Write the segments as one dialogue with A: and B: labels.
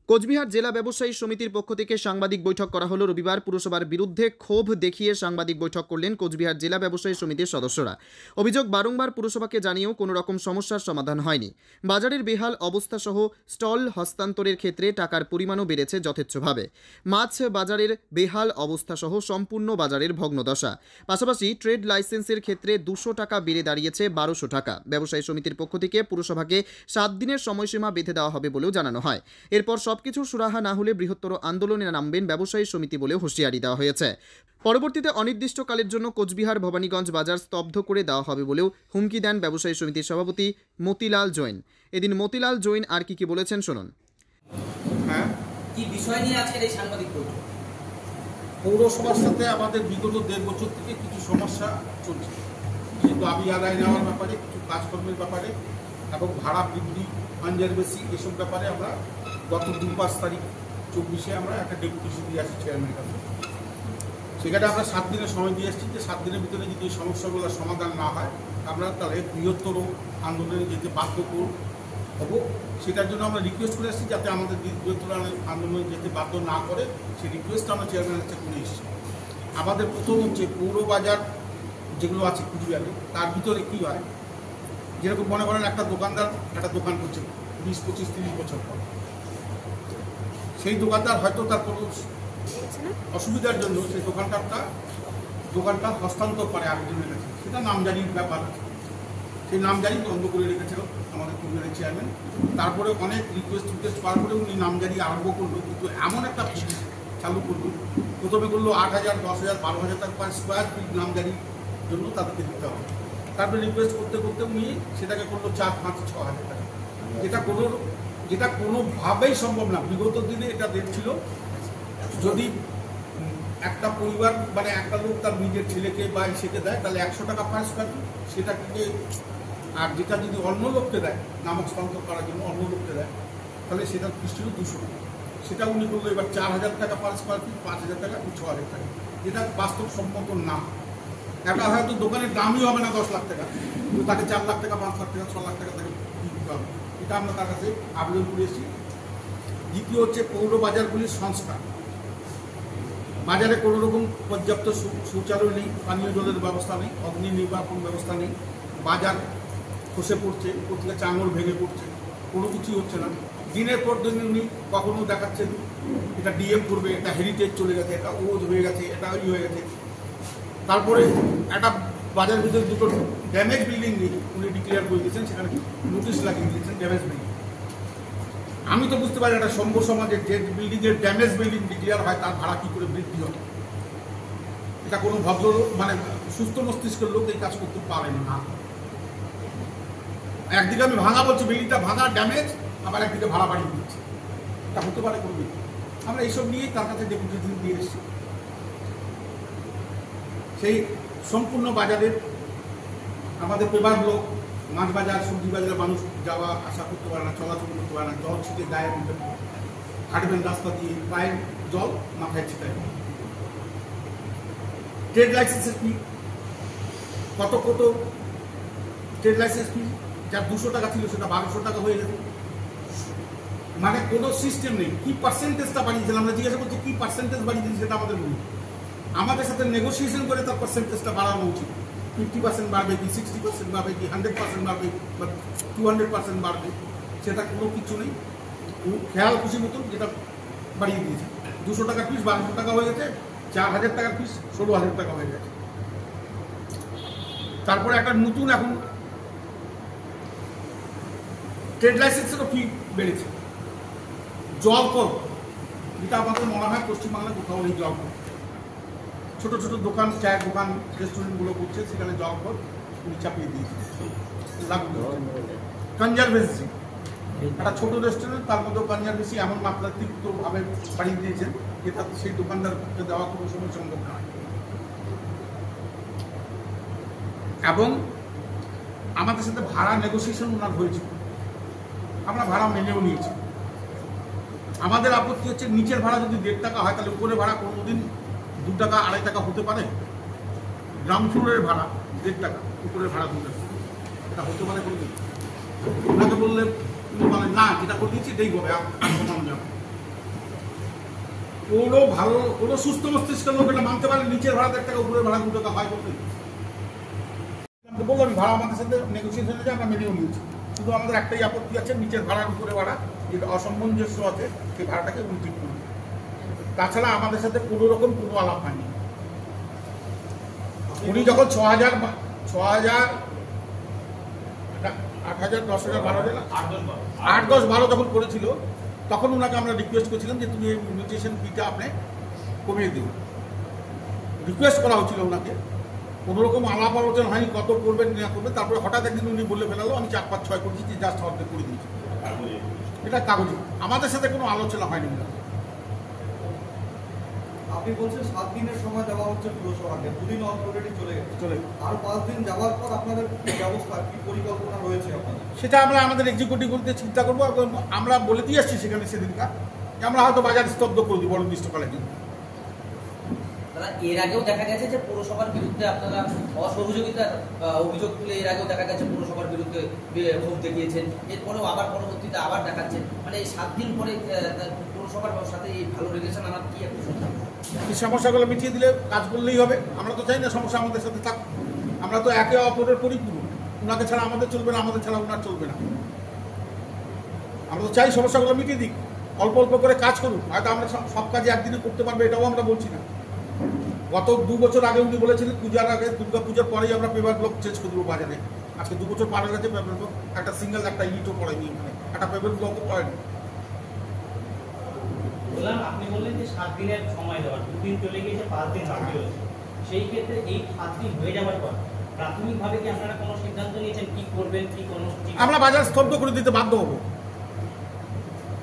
A: কোচবিহার জেলা ব্যবসায়ী সমিতির পক্ষ থেকে সাংবাদিক বৈঠক করা হলো রবিবার। পুরসভার বিরুদ্ধে ক্ষোভ দেখিয়ে সাংবাদিক বৈঠক করলেন কোচবিহার জেলা ব্যবসায়ী সমিতির সদস্যরা। অভিযোগ, বারংবার পুরসভাকে জানিয়েও কোনো রকম সমস্যার সমাধান হয়নি। বাজারের বেহাল অবস্থা সহ স্টল হস্তান্তরের ক্ষেত্রে টাকার পরিমাণও বেড়েছে যথেচ্ছভাবে। মাছ বাজারের বেহাল অবস্থা সহ সম্পূর্ণ বাজারের ভগ্নদশা। পাশাপাশি ট্রেড লাইসেন্সের ক্ষেত্রে 200 টাকা বেড়ে দাঁড়িয়েছে 1200 টাকা। ব্যবসায়ী সমিতির পক্ষ থেকে পুরসভাকে 7 দিনের সময়সীমা বেঁধে দেওয়া হবে বলেও জানানো হয়। এরপর সবকিছু সুরাহা না হলে বৃহত্তর আন্দোলনে নামবেন ব্যবসায়ী সমিতি বলেও হুঁশিয়ারি দেওয়া হয়েছে। পরবর্তীতে অনির্দিষ্টকালের জন্য কোচবিহার ভবানীগঞ্জ বাজার স্তব্ধ করে দেওয়া হবে বলেও হুমকি দেন ব্যবসায়ী সমিতির সভাপতি মতিলাল জৈন। এদিন মতিলাল জৈন আর কি বলেছেন শুনুন।
B: কি বিষয় নিয়ে আজকের এই সাংবাদিক বৈঠক?
C: পৌরসভার সাথে আমাদের বিগত 1.5 বছর থেকে কিছু সমস্যা চলছে, কিছু দাবি আদায় নেওয়ার ব্যাপারে, কিছু কাজকর্মের ব্যাপারে এবং ভাড়া বৃদ্ধি, কনজারভেসি, এসব ব্যাপারে আমরা গত 2-5 তারিখ 24-এ আমরা একটা ডেপুটেশন দিয়ে আসছি চেয়ারম্যানের কাছে। সেখানে আমরা 7 দিনের সময় দিয়ে আসছি যে 7 দিনের ভিতরে যদি এই সমস্যাগুলোর সমাধান না হয় আমরা তাহলে বৃহত্তর আন্দোলনে যেতে বাধ্য হব। সেটার জন্য আমরা রিকোয়েস্ট করে আসছি যাতে আমাদের বৃহত্তর আন্দোলনে যেতে বাধ্য না করে, সেই রিকোয়েস্ট আমরা চেয়ারম্যানের কাছে করে এসেছি। আমাদের প্রথম হচ্ছে পৌর বাজার যেগুলো আছে কুচবিহারে, তার ভিতরে কী হয়, যেরকম মনে করেন একটা দোকানদার একটা দোকান করছে 20, 25, 30 বছর পর, সেই দোকানদার হয়তো তার কোনো অসুবিধার জন্য সেই দোকানটা হস্তান্তর করে আরেকজনের কাছে, সেটা নামজারির ব্যাপার আছে। সেই নামজারি বন্ধ করে রেখেছিল আমাদের কুচবিহারের চেয়ারম্যান। তারপরে অনেক রিকোয়েস্ট করার পরে উনি নামজারি আরম্ভ করলো, কিন্তু এমন একটা চালু করলো, প্রথমে করলো 8,000, 10,000, 12,000 টাকা পার স্কোয়ার ফিট নামজারির জন্য তাদেরকে দিতে হবে। তারপরে রিকোয়েস্ট করতে করতে উনি সেটাকে করলো 4, 5, 6,000 টাকা, যেটা কোনোভাবেই সম্ভব না। বিগত দিনে এটা রেট ছিল, যদি একটা পরিবার মানে একটা লোক তার নিজের ছেলেকে বা সেকে দেয় তাহলে 100 টাকা পার স্কোয়ার ফিট সেটাকে, আর যেটা যদি অন্য লোককে দেয় নাম হস্তান্তর করার জন্য অন্য লোককে দেয় তাহলে সেটার ফিস ছিল 200 টাকা। সেটা উনি করলো এবার 4,000 টাকা পার স্কোয়ার ফিট, 5,000 টাকা, 6,000 টাকা, যেটা বাস্তবসম্মত না। একটা হয়তো দোকানের দামই হবে না 10 লাখ টাকা, কিন্তু তাকে 4 লাখ টাকা, 5 লাখ টাকা, 6 লাখ টাকা তাকে দিতে হবে। এটা আমরা তার কাছে আবেদন করেছি। দ্বিতীয় হচ্ছে পৌর বাজারগুলির সংস্কার। বাজারে কোনো রকম পর্যাপ্ত শৌচালয় নেই, পানীয় জলের ব্যবস্থা নেই, অগ্নি নির্বাপন ব্যবস্থা নেই, বাজার খসে পড়ছে, কোথাও চাঙড় ভেঙে পড়ছে, কোনো কিছুই হচ্ছে না। দিনের পর দিন উনি কখনো দেখাচ্ছেন এটা ডিএম করবে, এটা হেরিটেজ চলে গেছে, এটা ওজ হয়ে গেছে, এটা হয়ে গেছে। তারপরে একটা বাজার ভিতরে 2টো ড্যামেজ বিল্ডিং নিয়ে উনি ডিক্লেয়ার করে দিয়েছেন, সেখানে নোটিশ লাগিয়ে দিয়েছেন ড্যামেজ বিল্ডিং। আমি তো বুঝতে পারি একটা সভ্য সমাজের যে বিল্ডিংয়ের ড্যামেজ বিল্ডিং ডিক্লেয়ার হয় তার ভাড়া কী করে বৃদ্ধি হবে। এটা কোনো ভদ্র মানে সুস্থ মস্তিষ্কের লোক এই কাজ করতে পারেন না। একদিকে আমি ভাঙা বলছি, বিল্ডিংটা ভাঙা ড্যামেজ, আবার একদিকে ভাড়া বাড়িয়ে দিচ্ছি, এটা হতে পারে কোনো দিন। আমরা এইসব নিয়েই তার কাছে ডেপুটেশন দিয়ে এসেছি। সেই সম্পূর্ণ বাজারের আমাদের পেবার লোক, মাছ বাজার, সবজি বাজারে মানুষ যাওয়া আসা করতে পারে না, চলাচল করতে পারে না, জল ছিটে গায়ের মধ্যে হাঁটবেন রাস্তা দিয়ে, পায়ের জল মাথায় ছিটায়। ট্রেড লাইসেন্সের ফি কত ট্রেড লাইসেন্স ফি যার 200 টাকা ছিল সেটা 1200 টাকা হয়ে গেছে। মানে কোনো সিস্টেম নেই। কি পার্সেন্টেজটা বাড়িয়েছিলাম, আমরা জিজ্ঞাসা করছি কি পার্সেন্টেজ বাড়িয়েছি, সেটা আমাদের বলি। আমাদের সাথে নেগোসিয়েশন করে তার পার্সেন্টেজটা বাড়ানো উচিত। 50% বাড়বে কি, 60% বাড়বে কি, 100% বাড়বে বা 200% বাড়বে, সেটা কোনো কিছু নেই। খেয়াল খুশি মতন যেটা বাড়িয়ে দিয়েছে। 200 টাকার ফিস 1200 টাকা হয়ে গেছে, 4,000 টাকার ফিস 16,000 টাকা হয়ে গেছে। তারপরে একটা নতুন এখন ট্রেড লাইসেন্সেরও ফি বেড়েছে। জল কর, যেটা আমাদের মনে হয় পশ্চিমবাংলায় কোথাও নেই জল কর। ছোট ছোট দোকান, চায়ের দোকান, রেস্টুরেন্টগুলো করছে, সেখানে জল কর উনি চাপিয়ে দিয়েছে। কনজারভেন্সি, একটা ছোট রেস্টুরেন্ট, তার মধ্যেও কনজারভেন্সি এমন মাত্রাতিরিক্তভাবে বাড়িয়ে দিয়েছেন যেটা সেই দোকানদারকে দেওয়া কোনো সময় সম্ভব নয়। এবং আমাদের সাথে ভাড়া নেগোসিয়েশন ওনার হয়েছিল, আমরা ভাড়া মেনেও নিয়েছি। আমাদের আপত্তি হচ্ছে নিচের ভাড়া যদি 1.5 টাকা হয় তাহলে উপরের ভাড়া কোনোদিন 2 টাকা 2.5 টাকা হতে পারে। গ্রাউন্ড ফ্লোরের ভাড়া 1.5 টাকা, উপরের ভাড়া 2 টাকা, এটা হতে পারে কোনোদিন? ওনাকে বললে উনি বলেন না, যেটা করে দিচ্ছি এটাই হবে। কোনো সুস্থ মস্তিষ্কের লোক এটা মানতে পারে নিচের ভাড়া 1 টাকা উপরের ভাড়া 2 টাকা হয় বলতে বললাম ভাড়া আমাদের সাথে নেগোসিয়েশনে যে আমরা মেনেও নিয়েছি, শুধু আমাদের একটাই আপত্তি আছে নিচের ভাড়ার উপরে ভাড়া যেটা অসামঞ্জস্য আছে সেই ভাড়াটাকে উনি ঠিক করুন। তাছাড়া আমাদের সাথে কোনো রকম কোনো আলাপ হয়নি। উনি যখন 6,000 8,000 10,000 12,000 8, 10, 12 যখন করেছিল তখন ওনাকে আমরা রিকোয়েস্ট করেছিলাম যে তুমি এই মিউটেশন ফিটা আপনি কমিয়ে দিন, রিকোয়েস্ট করা হচ্ছিল ওনাকে। কোনো রকম আলাপ আলোচনা হয়নি কত করবেন না করবেন। তারপরে হঠাৎ একদিন উনি বলে ফেলালো আমি 4, 5, 6 করেছি, জাস্ট অর্ধেক করে দিয়েছি। এটা কাগজে, আমাদের সাথে কোনো আলোচনা হয়নি।
D: আপনি বলছেন 7 দিনের সময় দেওয়া হচ্ছে পুরসভাকে, 2 দিন অলরেডি চলে গেছে, আর 5 দিন যাওয়ার পর আপনাদের কি ব্যবস্থা, কি পরিকল্পনা রয়েছে আপনাদের?
C: সেটা আমরা আমাদের এক্সিকিউটিভকে চিন্তা করবো। আমরা বলে দিয়ে আসছি সেখানে সেদিনকার আমরা হয়তো বাজার স্তব্ধ করে দিই বড় গ্রীষ্মকালের জন্য।
B: দাদা, এর আগেও দেখা গেছে যে পুরসভার বিরুদ্ধে আপনারা অসহযোগিতার অভিযোগ তুলে এর আগেও দেখা গেছে পুরসভার বিরুদ্ধে ক্ষোভ দেখিয়েছেন, এরপরেও আবার পরবর্তীতে আবার দেখাচ্ছেন। মানে এই 7 দিন পরে পুরসভার সাথে এই ভালো রিলেশন আনার কি একটা
C: এই সমস্যাগুলো মিটিয়ে দিলে কাজ করলেই হবে। আমরা তো চাই না সমস্যা আমাদের সাথে থাক, আমরা তো একে অপরের পরিপূরক। ওনাকে ছাড়া আমাদের চলবে না, আমাদের ছাড়া ওনার চলবে না। আমরা তো চাই সমস্যাগুলো মিটিয়ে দিক, অল্প অল্প করে কাজ করুন। হয়তো আমরা সব কাজে একদিনে করতে পারবো এটাও আমরা বলছি না। গত 2 বছর আগে উনি বলেছিলেন পূজার আগে, দুর্গা পূজার পরেই আমরা পেপার ব্লক চেঞ্জ করে দেবো বাজারে। আজকে 2 বছর পার হয়ে গেছে, পেপার ব্লক একটা সিঙ্গেল একটা ইটও পড়েনি, মানে একটা পেপার ব্লকও পড়েনি।
E: বললাম আপনি বললেন যে 7 দিনের সময় দেওয়ার, 2 দিন চলে গিয়েছে, 5 দিন বাকি রয়েছে। সেই ক্ষেত্রে এই 7 দিন হয়ে যাওয়ার পর প্রাথমিকভাবে কি আপনারা কোনো সিদ্ধান্ত নিয়েছেন কি করবেন, কি কোনো?
C: আমরা বাজার স্তব্ধ করে দিতে বাধ্য হব।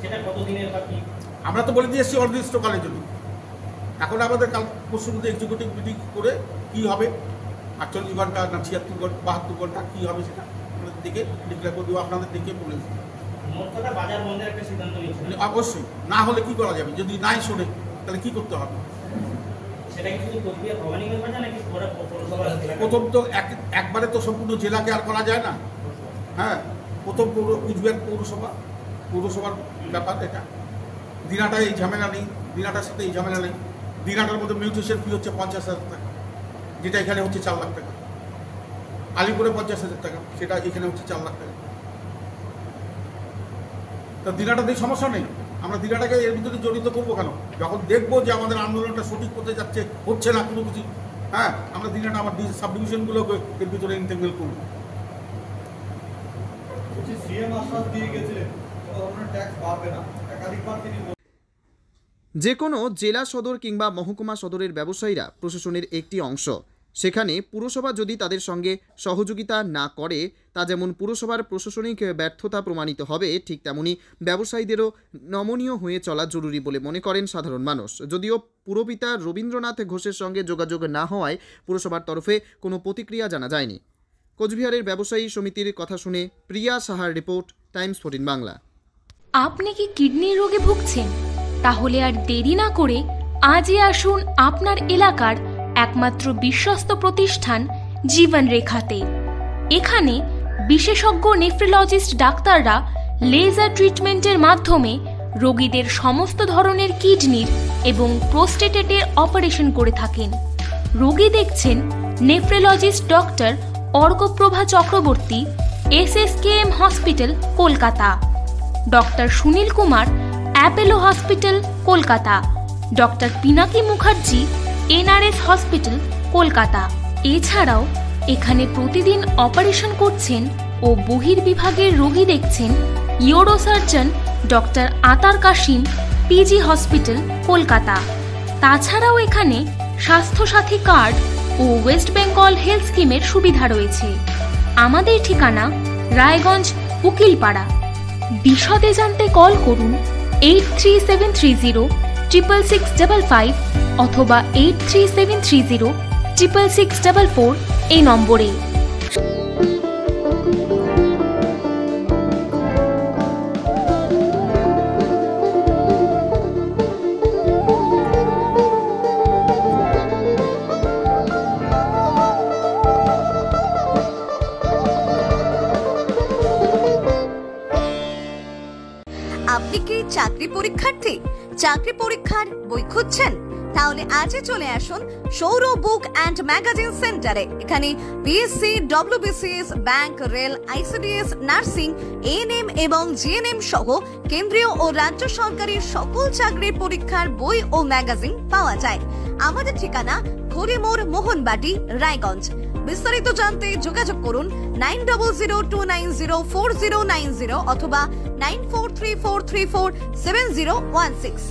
E: সেটা কতদিনের বা কি?
C: আমরা তো বলে দিয়ে এসেছি অনির্দিষ্টকালের জন্য। এখন আমাদের কাল পরশুর মধ্যে এক্সিকিউটিভ মিটিং করে কি হবে, 48 ঘন্টা না 76 ঘন্টা 72 ঘন্টা কি হবে সেটা আপনাদের দিকে ডিক্লেয়ার করে দেবো, আপনাদের দিকে বলে দেবো।
E: মোট কথা বাজার বন্ধের একটা সিদ্ধান্ত নিয়েছেন?
C: অবশ্যই, না হলে কি করা যাবে? যদি নাই শোনে তাহলে কি করতে হবে?
E: সেটা কি শুধু কোচবিহার ভবানীগঞ্জ বাজার নাকি পুরো পৌরসভা?
C: প্রথম তো একবারে তো সম্পূর্ণ জেলাকে আর করা যায় না। হ্যাঁ, প্রথম কুচবিহার পৌরসভার ব্যাপার এটা। দিনাটায় এই ঝামেলা নেই, দিনাটার সাথে এই ঝামেলা নেই। দিনাটার মধ্যে মিউটেশন ফি হচ্ছে 50,000 টাকা, যেটা এখানে হচ্ছে 4 লাখ টাকা। আলিপুরে 50,000 টাকা, সেটা এখানে হচ্ছে 4 লাখ টাকা। তা দিনাটাতে সমস্যা নেই, আমরা দিনাটাকে এর ভিতরে জড়িত করবো কেন? যখন দেখবো যে আমাদের আন্দোলনটা সঠিক করতে যাচ্ছে, হচ্ছে না কোনো কিছু, হ্যাঁ আমরা দিনাটা আমার সাব ডিভিশনগুলোকে এর ভিতরে ইন্টেগ্রেল করবো।
D: সিএম আশ্বাস দিয়ে গেছিলেন কোনো ধরনের ট্যাক্স বাড়বে না, একাধিকবার তিনি
A: যে কোনো জেলা সদর কিংবা মহকুমা সদরের ব্যবসায়ীরা প্রশাসনের একটি অংশ। সেখানে পুরসভা যদি তাদের সঙ্গে সহযোগিতা না করে, তা যেমন পুরসভার প্রশাসনিক ব্যর্থতা প্রমাণিত হবে, ঠিক তেমনি ব্যবসায়ীদেরও নমনীয় হয়ে চলা জরুরি বলে মনে করেন সাধারণ মানুষ। যদিও পুরপিতা রবীন্দ্রনাথ ঘোষের সঙ্গে যোগাযোগ না হওয়ায় পুরসভার তরফে কোনো প্রতিক্রিয়া জানা যায়নি। কোচবিহারের ব্যবসায়ী সমিতির কথা শুনে প্রিয়া সাহার রিপোর্ট, টাইমস 14 বাংলা।
F: আপনি কি কিডনির রোগে ভুগছেন? তাহলে আর দেরি না করে আজই আসুন আপনার এলাকার একমাত্র বিশ্বস্ত প্রতিষ্ঠান জীবন রেখাতে। এখানে বিশেষজ্ঞ নেফ্রোলজিস্ট ডাক্তাররা লেজার ট্রিটমেন্টের মাধ্যমে রোগীদের সমস্ত ধরনের কিডনির এবং প্রোস্টেটেটের অপারেশন করে থাকেন। রোগী দেখছেন nephrologist doctor Arkaprava Chakraborty, SSKM hospital, Kolkata. Doctor Sunil Kumar, Apollo hospital, Kolkata. Doctor Pinaki Mukherjee, NRS hospital, Kolkata. এছাড়াও এখানে প্রতিদিন অপারেশন করছেন ও বহির্বিভাগের রোগী দেখছেন ইউরোসার্জন ডক্টর আতার কাশিম, PG হসপিটাল, কলকাতা। তাছাড়াও এখানে স্বাস্থ্যসাথী কার্ড ও ওয়েস্ট বেঙ্গল হেলথ স্কিমের সুবিধা রয়েছে। আমাদের ঠিকানা রায়গঞ্জ, উকিলপাড়া। বিশদে জানতে কল করুন 8373066655 অথবা 8373066644 এই নম্বরে।
G: আপনি কি চাকরি পরীক্ষার্থী? চাকরি পরীক্ষার বই খুঁজছেন? তাহলে আজই চলে আসুন সৌর বুক অ্যান্ড ম্যাগাজিন সেন্টারে। এখানে BSc, WBCS, bank, rail, ICDS, nursing, ANM এবং জিএনএম সহ কেন্দ্রীয় ও রাজ্য সরকারের সকল চাকরির পরীক্ষার বই ও ম্যাগাজিন পাওয়া যায়। আমাদের ঠিকানা খড়িমোড়, মোহনবাটি, রায়গঞ্জ। বিস্তারিত জানতে যোগাযোগ করুন 9002904090 অথবা 9434347016।